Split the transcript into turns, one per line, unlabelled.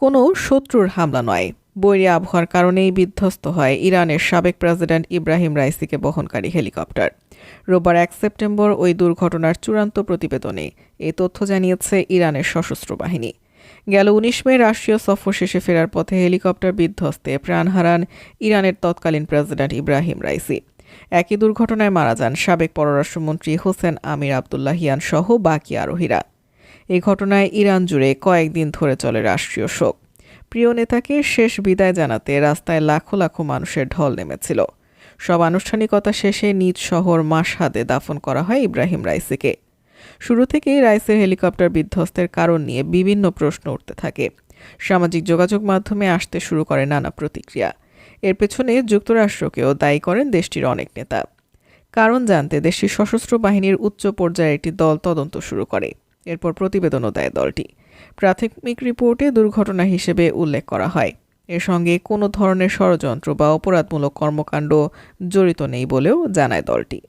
কোনো শত্রুর হামলা নয়, বৈরী আবহাওয়ার কারণেই বিধ্বস্ত হয় ইরানের সাবেক প্রেসিডেন্ট ইব্রাহিম রাইসিকে বহনকারী হেলিকপ্টার। রোববার 1 সেপ্টেম্বর ওই দুর্ঘটনার চূড়ান্ত প্রতিবেদনে এই তথ্য জানিয়েছে ইরানের সশস্ত্র বাহিনী। গেল 19 মে রাষ্ট্রীয় সফর শেষে ফেরার পথে হেলিকপ্টার বিধ্বস্তে প্রাণ হারান ইরানের তৎকালীন প্রেসিডেন্ট ইব্রাহিম রাইসি। একই দুর্ঘটনায় মারা যান সাবেক পররাষ্ট্রমন্ত্রী হোসেন আমির আবদুল্লাহিয়ান সহ বাকি আরোহীরা। এই ঘটনায় ইরান জুড়ে কয়েকদিন ধরে চলে রাষ্ট্রীয় শোক। প্রিয় নেতাকে শেষ বিদায় জানাতে রাস্তায় লাখো লাখো মানুষের ঢল নেমেছিল। সব আনুষ্ঠানিকতা শেষে নিজ শহর মাশহাদে দাফন করা হয় ইব্রাহিম রাইসিকে। শুরু থেকেই রাইসের হেলিকপ্টার বিধ্বস্তের কারণ নিয়ে বিভিন্ন প্রশ্ন উঠতে থাকে। সামাজিক যোগাযোগ মাধ্যমে আসতে শুরু করে নানা প্রতিক্রিয়া। এর পেছনে যুক্তরাষ্ট্রকেও দায়ী করেন দেশটির অনেক নেতা। কারণ জানতে দেশটির সশস্ত্র বাহিনীর উচ্চ পর্যায়ের একটি দল তদন্ত শুরু করে। এরপর প্রতিবেদনও দেয় দলটি। প্রাথমিক রিপোর্টে দুর্ঘটনা হিসেবে উল্লেখ করা হয়, এর সঙ্গে কোনো ধরনের ষড়যন্ত্র বা অপরাধমূলক কর্মকাণ্ড জড়িত নেই বলেও জানায় দলটি।